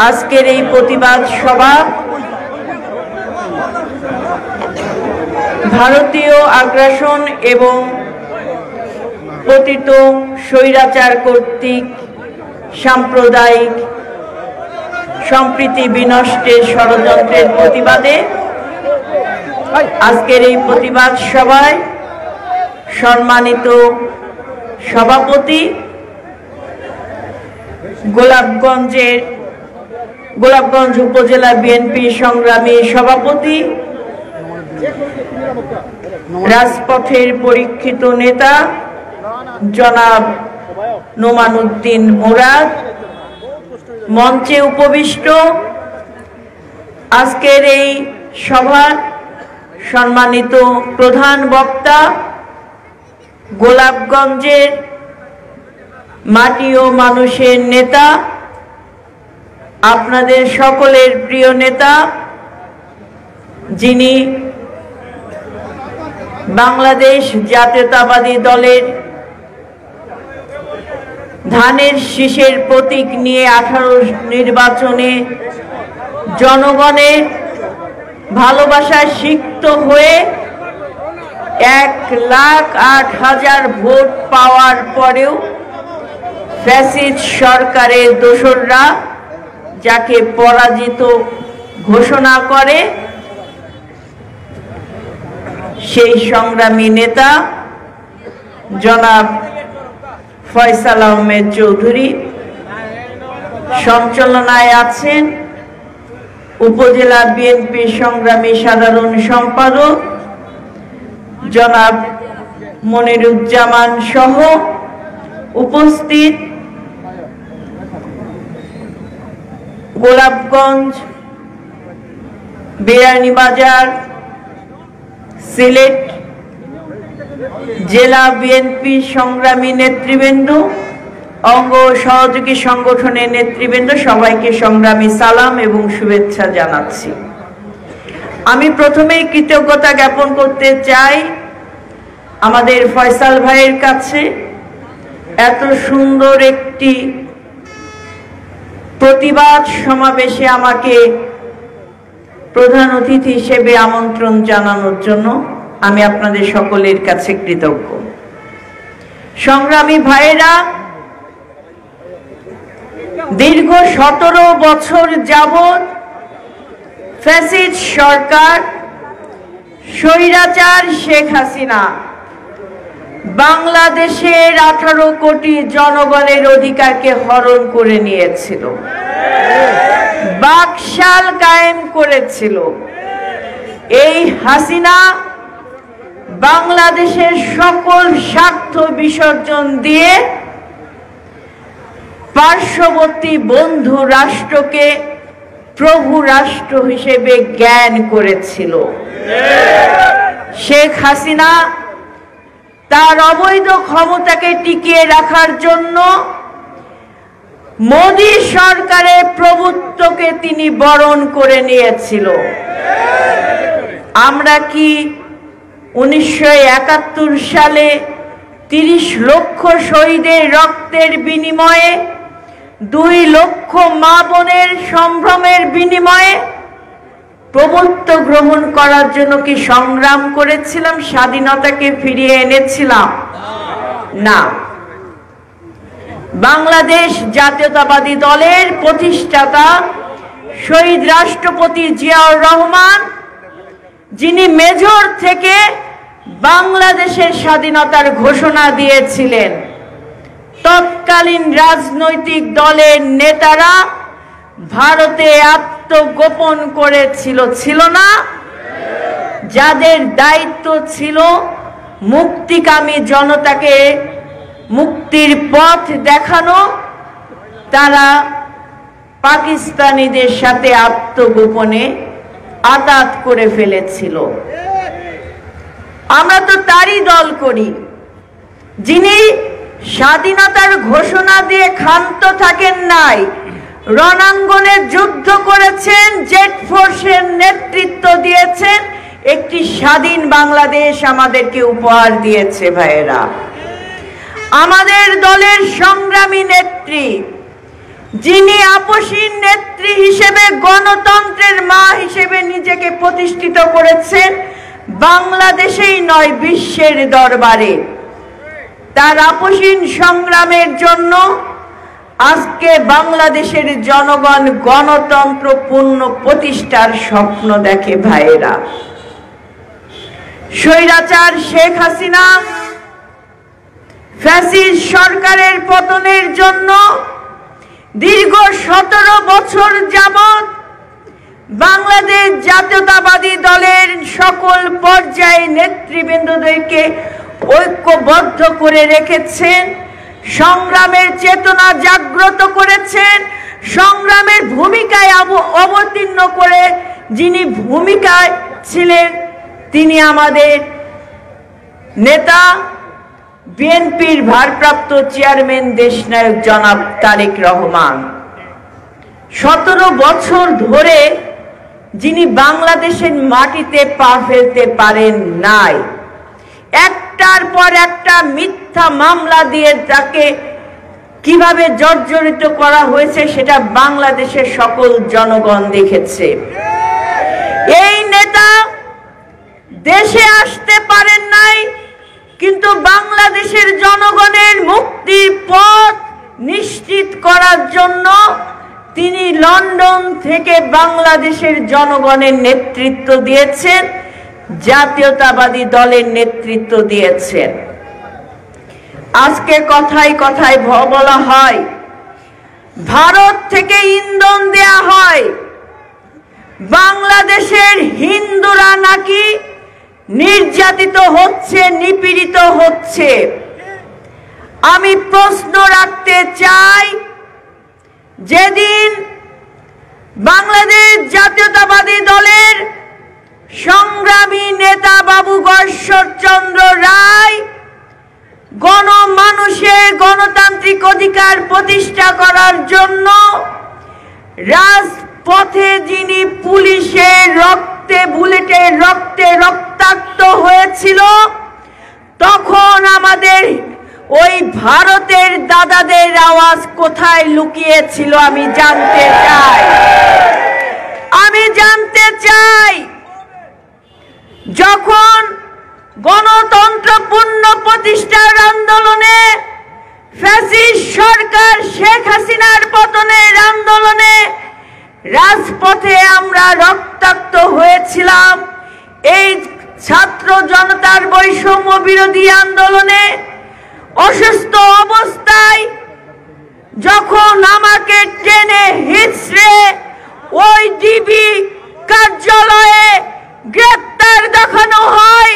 আজকের এই প্রতিবাদ সভা ভারতীয় আগ্রাসন এবং পতিত স্বৈরাচার কর্তৃক সাম্প্রদায়িক সম্প্রীতি বিনষ্টের ষড়যন্ত্রের প্রতিবাদে আজকের এই প্রতিবাদ সভায় সম্মানিত সভাপতি গোলাপগঞ্জ উপজেলা বিএনপি সংগ্রামী সভাপতি রাজপথের পরীক্ষিত নেতা জনাব নোমান উদ্দিন মুরাদ, মঞ্চে উপবিষ্ট আজকের এই সভার সম্মানিত প্রধান বক্তা, গোলাপগঞ্জের মাটি ও মানুষের নেতা, আপনাদের সকলের প্রিয় নেতা, যিনি বাংলাদেশ জাতীয়তাবাদী দলের ধানের শীষের প্রতীক নিয়ে 18 নির্বাচনে জনগণের ভালোবাসায় সিক্ত হয়ে 1,08,000 ভোট পাওয়ার পরেও ফ্যাসিস্ট সরকারের দোসররা যাকে পরাজিত ঘোষণা করে, সেই সংগ্রামী নেতা জনাব ফয়সাল আহমেদ চৌধুরী। সঞ্চালনায় আছেন উপজেলা বিএনপি সংগ্রামী সাধারণ সম্পাদক জনাব মনিরুজ্জামান সহ উপস্থিত গোলাপগঞ্জ, বিরানীবাজার, সিলেট জেলা বিএনপি সংগ্রামী নেতৃবৃন্দ, অঙ্গ সহযোগী সংগঠনের নেতৃবৃন্দ, সবাইকে সংগ্রামী সালাম এবং শুভেচ্ছা জানাচ্ছি। আমি প্রথমেই কৃতজ্ঞতা জ্ঞাপন করতে চাই আমাদের ফয়সাল ভাইয়ের কাছে এত সুন্দর একটি প্রতিবাদ সমাবেশে আমাকে প্রধান অতিথি হিসেবে আমন্ত্রণ জানানোর জন্য আমি আপনাদের সকলের কাছে কৃতজ্ঞ। সংগ্রামী ভাইয়েরা, দীর্ঘ 17 বছর যাবৎ ফ্যাসিস্ট সরকার স্বৈরাচার শেখ হাসিনা বাংলাদেশের 18 কোটি জনগণের অধিকারকে হরণ করে নিয়েছিল, বাকশাল কায়েম করেছিল। এই হাসিনা বাংলাদেশের সকল স্বার্থ বিসর্জন দিয়ে পার্শ্ববর্তী বন্ধু রাষ্ট্রকে প্রভু রাষ্ট্র হিসেবে জ্ঞান করেছিল। শেখ হাসিনা তার অবৈধ ক্ষমতাকে টিকিয়ে রাখার জন্য মোদী সরকারের প্রভুত্বকে তিনি বরণ করে নিয়েছিল। আমরা কি 1971 সালে 30 লক্ষ শহীদের রক্তের বিনিময়ে, 2 লক্ষ মা বোনের সম্ভ্রমের বিনিময়ে প্রভুত্ব গ্রহণ করার জন্য কি সংগ্রাম করেছিলাম, স্বাধীনতাকে ফিরিয়ে এনেছিলাম? না। বাংলাদেশ জাতীয়তাবাদী দলের প্রতিষ্ঠাতা শহীদ রাষ্ট্রপতি জিয়াউর রহমান, যিনি মেজর থেকে বাংলাদেশের স্বাধীনতার ঘোষণা দিয়েছিলেন, তৎকালীন রাজনৈতিক দলের নেতারা ভারতে আত্মগোপন করেছিল, ছিল না? যাদের দায়িত্ব ছিল মুক্তিকামী জনতাকে মুক্তির পথ দেখানো, তারা পাকিস্তানিদের সাথে আত্মগোপনে আতাত করে ফেলেছিল। আমরা তো তারই দল করি, যিনি স্বাধীনতার ঘোষণা দিয়ে ক্ষান্ত থাকেন নাই, রণাঙ্গনে যুদ্ধ করেছেন, জেট ফোর্সের নেতৃত্ব দিয়েছেন, একটি স্বাধীন বাংলাদেশ আমাদেরকে উপহার দিয়েছে। ভাইয়েরা, আমাদের দলের সংগ্রামী নেত্রী যিনি আপসীন নেত্রী হিসেবে গণতন্ত্রের মা হিসেবে নিজেকে প্রতিষ্ঠিত করেছেন, বাংলাদেশেই নয় বিশ্বের দরবারে। তার আপসীন সংগ্রামের জন্য আজকে বাংলাদেশের জনগণ গণতন্ত্র পূর্ণ প্রতিষ্ঠার স্বপ্ন দেখে। ভাইয়েরা, স্বৈরাচার শেখ হাসিনা ফ্যাসিস্ট সরকারের পতনের জন্য দীর্ঘ 17 বছর যাবৎ বাংলাদেশ জাতীয়তাবাদী দলের সকল পর্যায়ে নেতৃবৃন্দদেরকে ঐক্যবদ্ধ করে রেখেছেন, সংগ্রামের চেতনা জাগ্রত করেছেন, সংগ্রামের ভূমিকায় অবতীর্ণ করে যিনি ভূমিকায় ছিলেন তিনি আমাদের নেতা বিএনপির ভারপ্রাপ্ত চেয়ারম্যান দেশনায়ক জনাব তারেক রহমান। 17 বছর ধরে যিনি বাংলাদেশের মাটিতে পা ফেলতে পারেন নাই, একটার পর একটা মিথ্যা মামলা দিয়ে তাকে কিভাবে জর্জরিত করা হয়েছে সেটা বাংলাদেশের সকল জনগণ দেখেছে। এই নেতা দেশে আসতে পারেন নাই, কিন্তু বাংলাদেশের জনগণের মুক্তির পথ নিশ্চিত করার জন্য তিনি লন্ডন থেকে বাংলাদেশের জনগণের নেতৃত্ব দিয়েছেন, জাতীয়তাবাদী দলের নেতৃত্ব দিয়েছেন। আজকে কথায় কথায় বলা হয় ভারত থেকে ইন্ধন দেয়া হয়, বাংলাদেশের হিন্দুরা নাকি নির্যাতিত হচ্ছে, নিপীড়িত হচ্ছে। আমি প্রশ্ন রাখতে চাই, যেদিন বাংলাদেশ জাতীয়তাবাদী দলের সংগ্রামী নেতা বাবু গশ্বরচন্দ্র রায় গণমানুষের গণতান্ত্রিক অধিকার প্রতিষ্ঠা করার জন্য রাজপথে যিনি পুলিশের রক্তে, বুলেটের রক্তে রক্তাক্ত হয়েছিল, তখন আমাদের ওই ভারতের দাদাদের আওয়াজ কোথায় লুকিয়েছিল আমি জানতে চাই। আমি জানতে চাই, যখন গণতন্ত্র পূর্ণ প্রতিষ্ঠার আন্দোলনে, ফ্যাসিস্ট সরকার শেখ হাসিনার পতনের আন্দোলনে রাজপথে আমরা রক্তাক্ত হয়েছিলাম, এই ছাত্র জনতার বৈষম্য বিরোধী আন্দোলনে অসুস্থ অবস্থায় যখন আমাকে টেনে হিচড়ে ওই ডিবি কার্যালয়ে গ্রেপ্তার দেখানো হয়,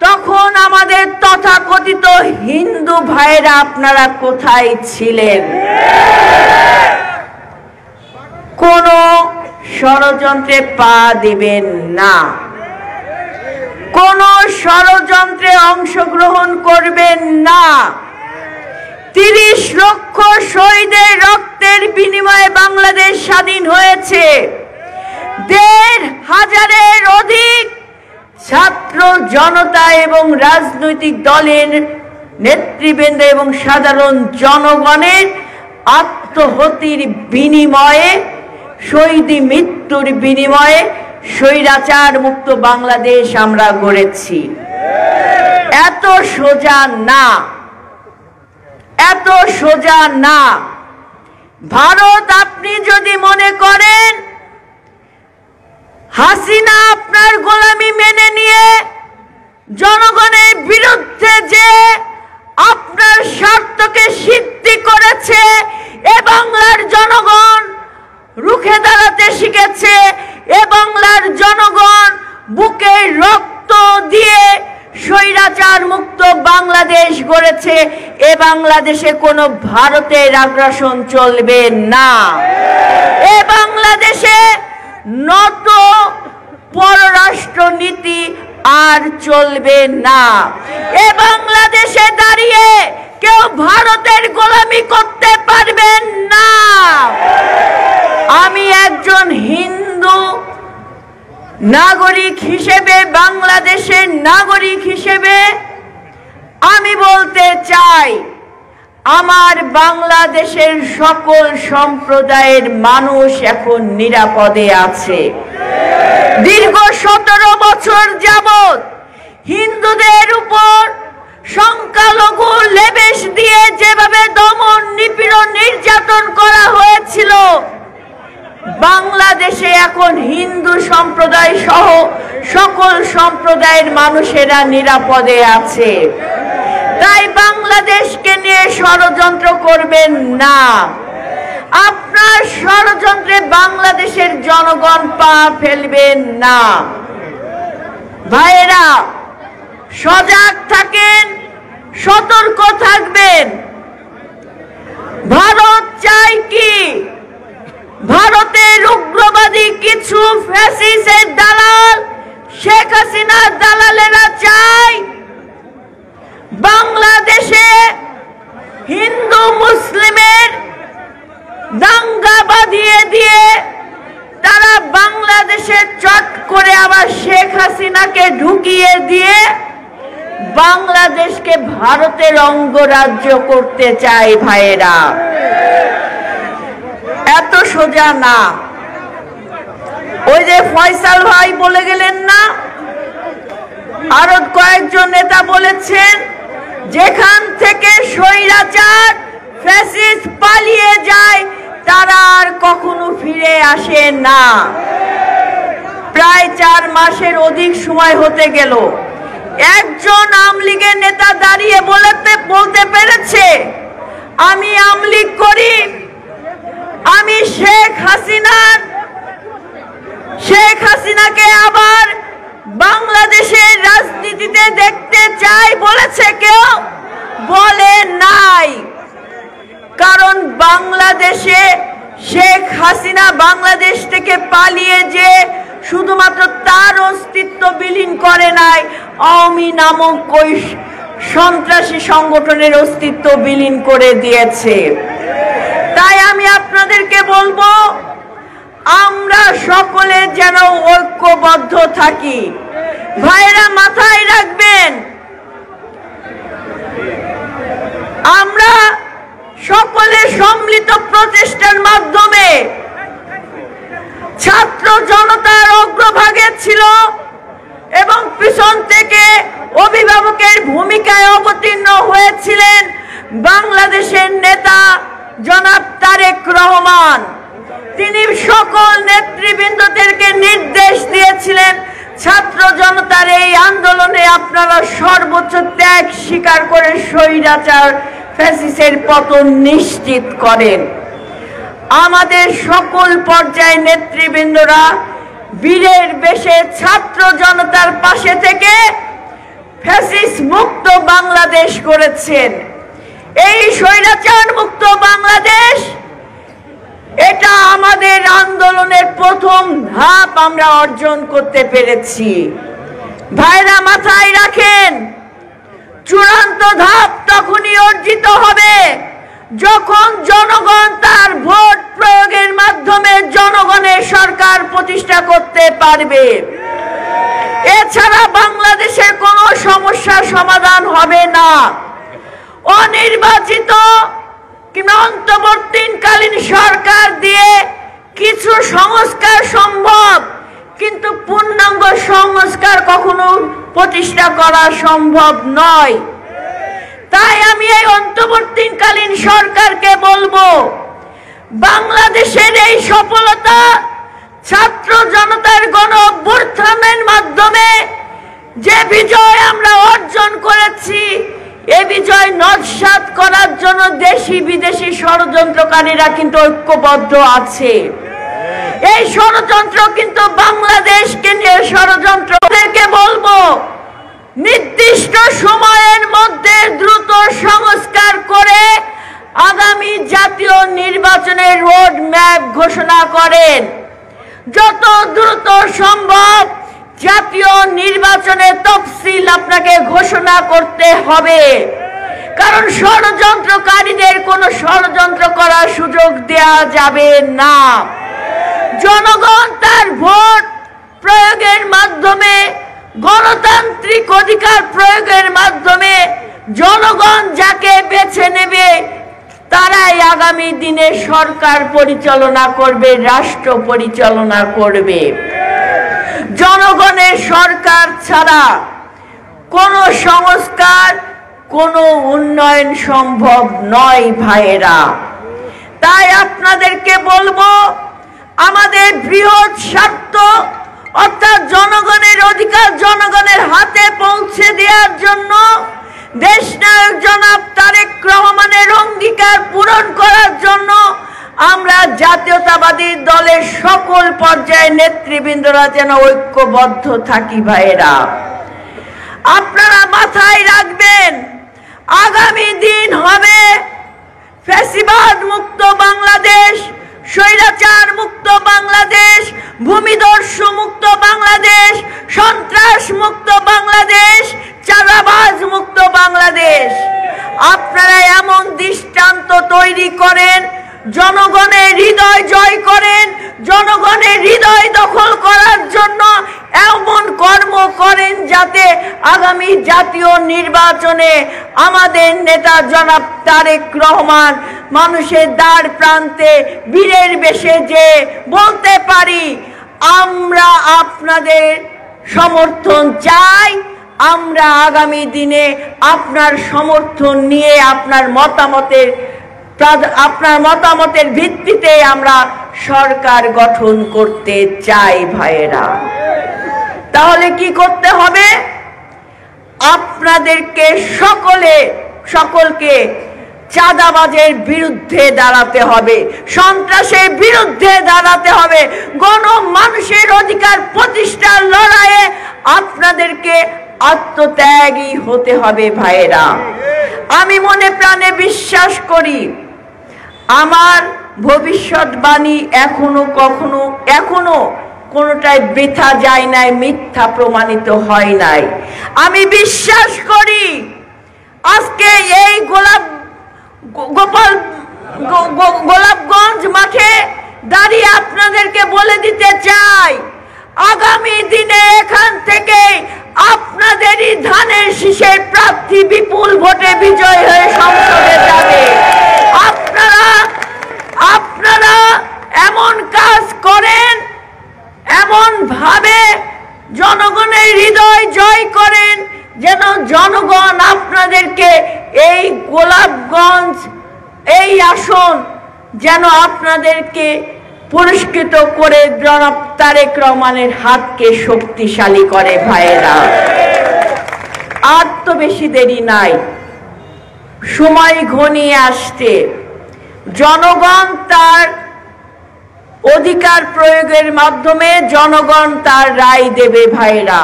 তখন আমাদের তথাকথিত হিন্দু ভাইরা আপনারা কোথায় ছিলেন? কোন ষড়যন্ত্রে পা দিবেন না, কোন ষড়যন্ত্রে অংশগ্রহণ করবেন না। 30 লক্ষ শহীদের রক্তের বিনিময়ে বাংলাদেশ স্বাধীন হয়েছে। 1,500-এর অধিক ছাত্র জনতা এবং রাজনৈতিক দলের নেতৃবৃন্দ এবং সাধারণ জনগণের আত্মহতির বিনিময়ে, শহীদ মৃত্যুর বিনিময়ে স্বৈরাচার মুক্ত বাংলাদেশ আমরা গড়েছি। এত সোজা না, এত সোজা না। ভারত, আপনি যদি মনে করেন হাসিনা আপনার গোলামি মেনে নিয়ে জনগণের বিরুদ্ধে যে আপনার স্বার্থকে সিদ্ধি করেছে, এ বাংলার জনগণ রুখে দাঁড়াতে শিখেছে, এ বাংলার জনগণ বুকে রক্ত দিয়ে স্বৈরাচার মুক্ত বাংলাদেশ গড়েছে, এ বাংলাদেশে কোনো ভারতের আগ্রাসন চলবে না। এ বাংলাদেশে নত পররাষ্ট্র নীতি আর চলবে না। এ বাংলাদেশে দাঁড়িয়ে কেউ ভারতের গোলামি করতে পারবেন না। আমি একজন হিন্দু নাগরিক হিসেবে, বাংলাদেশের নাগরিক হিসেবে আমি বলতে চাই, আমার বাংলাদেশের সকল সম্প্রদায়ের মানুষ এখন নিরাপদে আছে। দীর্ঘ 17 বছর যাবত হিন্দুদের উপর সংখ্যালঘু লেবেশ দিয়ে যেভাবে দমন নিপীড়ন নির্যাতন করা হয়েছিল, বাংলাদেশে এখন হিন্দু সম্প্রদায় সহ সকল সম্প্রদায়ের মানুষেরা নিরাপদে আছে। তাই বাংলাদেশকে নিয়ে ষড়যন্ত্র করবেন না। আপনার ষড়যন্ত্রে বাংলাদেশের জনগণ পা ফেলবেন না। ভাইয়েরা, সজাগ থাকেন, সতর্ক থাকবেন। ভারত চাই কি? ভারতের উগ্রবাদী কিছু ফ্যাসিস্টের দালাল, শেখ হাসিনার দালালেরা চায় বাংলাদেশে হিন্দু মুসলিমের দাঙ্গা বাঁধিয়ে দিয়ে তারা বাংলাদেশে চট করে আবার শেখ হাসিনাকে ঢুকিয়ে দিয়ে বাংলাদেশকে ভারতের অঙ্গরাজ্য করতে চায়। ভাইয়েরা, এত সোজা না। ওই যে ফয়সাল ভাই বলে গেলেন না, আরো কয়েকজন নেতা বলেছেন, যেখান থেকে স্বৈরাচার ফ্যাসিস্ট পালিয়ে যায় তারা আর কখনো ফিরে আসে না। প্রায় 4 মাসের অধিক সময় হতে গেল, একজন আওয়ামী লীগের নেতা দাঁড়িয়ে বলতে পেরেছে, আমি আওয়ামী লীগ করি, আমি শেখ হাসিনাকে আবার বাংলাদেশের রাজনীতিতে দেখতে চাই বলেছে? কেউ বলে নাই। কারণ বাংলাদেশে শেখ হাসিনা বাংলাদেশ থেকে পালিয়ে যে শুধুমাত্র তার অস্তিত্ব বিলীন করে নাই, আওয়ামী নামক ওই সন্ত্রাসী সংগঠনের অস্তিত্ব বিলীন করে দিয়েছে। তাই আমি আপনাদেরকে বলবো, আমরা সকলে যেন ঐক্যবদ্ধ থাকি। ভাইরা, মাথায় রাখবেন, আমরা সকলে সম্মিলিত প্রচেষ্টার মাধ্যমে ছাত্র জনতার অগ্রভাগে ছিল এবং পিছন থেকে অভিভাবকের ভূমিকায় অবতীর্ণ হয়েছিলেন বাংলাদেশের নেতা জনাব তারেক রহমান। তিনি সকল নেতৃবৃন্দদেরকে নির্দেশ দিয়েছিলেন, ছাত্র জনতার এই আন্দোলনে আপনারা সর্বোচ্চ ত্যাগ স্বীকার করে স্বৈরাচার ফ্যাসিস্টের পতন নিশ্চিত করেন। আমাদের সকল পর্যায়ে নেতৃবৃন্দরা বীরের বেশে ছাত্র জনতার পাশে থেকে ফ্যাসিস্ট মুক্ত বাংলাদেশ করেছেন। এই স্বৈরাচার মুক্ত বাংলাদেশ, এটা আমাদের আন্দোলনের প্রথম ধাপ আমরা অর্জন করতে পেরেছি। ভাইরা, মাথায় রাখেন, চূড়ান্ত ধাপ তখনই অর্জিত হবে যখন জনগণ তার ভোট প্রয়োগের মাধ্যমে জনগণের সরকার প্রতিষ্ঠা করতে পারবে। এছাড়া বাংলাদেশের কোনো সমস্যার সমাধান হবে না। অনির্বাচিত কিংবা অন্তর্বর্তীকালীন সরকার দিয়ে কিছু সংস্কার সম্ভব, কিন্তু পূর্ণাঙ্গ সংস্কার কখনো প্রতিষ্ঠা করা সম্ভব নয়। তাই আমি এই অন্তর্বর্তীকালীন সরকারকে বলবো, বাংলাদেশের এই সফলতা ছাত্র জনতার গণ অভ্যুত্থানের মাধ্যমে যে বিজয় আমরা অর্জন করেছি, এই বিজয় নস্যাৎ করার জন্য দেশি বিদেশি ষড়যন্ত্রকারীরা কিন্তু ঐক্যবদ্ধ আছে। এই ষড়যন্ত্র কিন্তু বাংলাদেশকে নিয়ে ষড়যন্ত্র। ওদেরকে বলবো, নির্দিষ্ট সময়ের মধ্যে দ্রুত সংস্কার করে আগামী জাতীয় নির্বাচনের রোড ম্যাপ ঘোষণা করেন। যত দ্রুত সম্ভব জাতীয় নির্বাচনের তফসিল আপনাকে ঘোষণা করতে হবে, কারণ ষড়যন্ত্রকারীদের কোনো ষড়যন্ত্র করার সুযোগ দেয়া যাবে না। জনগণ তার ভোট প্রয়োগের মাধ্যমে, গণতান্ত্রিক অধিকার প্রয়োগের মাধ্যমে জনগণ যাকে বেছে নেবে তারাই আগামী দিনে সরকার পরিচালনা করবে, রাষ্ট্র পরিচালনা করবে। জনগণের সরকার ছাড়া কোনো সংস্কার, কোনো উন্নয়ন সম্ভব নয় ভাইয়েরা। তাই আপনাদেরকে বলবো, আমাদের বৃহৎ স্বার্থ অর্থাৎ জনগণের অধিকার জনগণের হাতে পৌঁছে দেওয়ার জন্য দেশনায়ক জনাব তারেক রহমানের অঙ্গীকার পূরণ করার জন্য আমরা জাতীয়তাবাদী দলের সকল পর্যায়ের নেতৃবৃন্দরা যেন ঐক্যবদ্ধ থাকি ভাইয়েরা। আপনারা মাথায় রাখবেন, আগামী দিন হবে ফ্যাসিবাদ মুক্ত বাংলাদেশ, স্বৈরাচার মুক্ত বাংলাদেশ, ভূমিদস্যু মুক্ত বাংলাদেশ, সন্ত্রাস মুক্ত বাংলাদেশ, চাঁদাবাজ মুক্ত বাংলাদেশ। আপনারা এমন দৃষ্টান্ত তৈরি করেন, জনগণের হৃদয় জয় করেন, জনগণের হৃদয় দখল করার জন্য এমন কর্ম করেন যাতে আগামী জাতীয় নির্বাচনে আমাদের নেতা জনাব তারেক রহমান মানুষের দ্বার প্রান্তে বীরের বেশে যে বলতে পারি, আমরা আপনাদের সমর্থন চাই, আমরা আগামী দিনে আপনার সমর্থন নিয়ে আপনার মতামতের ভিত্তিতে আমরা সরকার গঠন করতে চাই ভাইয়েরা। তাহলে কি করতে হবে? আপনাদেরকে সকলকে চাঁদাবাজের বিরুদ্ধে দাঁড়াতে হবে, সন্ত্রাসের বিরুদ্ধে দাঁড়াতে হবে, গণমানুষের অধিকার প্রতিষ্ঠার লড়াইয়ে আপনাদেরকে আত্মত্যাগী হতে হবে ভাইয়েরা। আমি মনে প্রাণে বিশ্বাস করি, আমার ভবিষ্যৎবাণী এখনো কোনোটাই বৃথা যায় নাই, মিথ্যা প্রমাণিত হয় নাই। আমি বিশ্বাস করি আজকে এই গোলাপগঞ্জ মাঠে দাঁড়িয়ে আপনাদেরকে বলে দিতে চাই, আগামী দিনে এখান থেকে আপনাদেরই ধানের শীষের প্রার্থী বিপুল ভোটে বিজয় হয়ে সংসদে যাবে। আপনারা এমন কাজ করেন, এমন ভাবে জনগণের হৃদয় জয় করেন যেন জনগণ আপনাদেরকে এই গোলাপগঞ্জ এই আসন যেন আপনাদেরকে পুরস্কৃত করে জনাব তারেক রহমানের হাতকে শক্তিশালী করে ভাইয়েরা। আর তো বেশি দেরি নাই, সময় ঘনিয়ে আসছে। জনগণ তার অধিকার প্রয়োগের মাধ্যমে জনগণ তার রায় দেবে ভাইরা।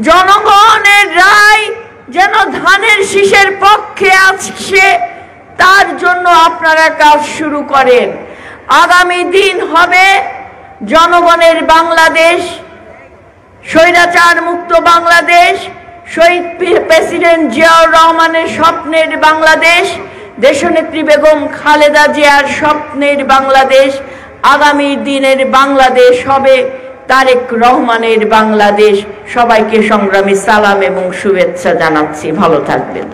জনগণের রায় যেন ধানের শীষের পক্ষে আসছে, তার জন্য আপনারা কাজ শুরু করেন। আগামী দিন হবে জনগণের বাংলাদেশ, স্বৈরাচার মুক্ত বাংলাদেশ, শহীদ প্রেসিডেন্ট জিয়াউর রহমানের স্বপ্নের বাংলাদেশ, দেশনেত্রী বেগম খালেদা জিয়ার স্বপ্নের বাংলাদেশ। আগামী দিনের বাংলাদেশ হবে তারেক রহমানের বাংলাদেশ। সবাইকে সংগ্রামী সালাম এবং শুভেচ্ছা জানাচ্ছি। ভালো থাকবেন।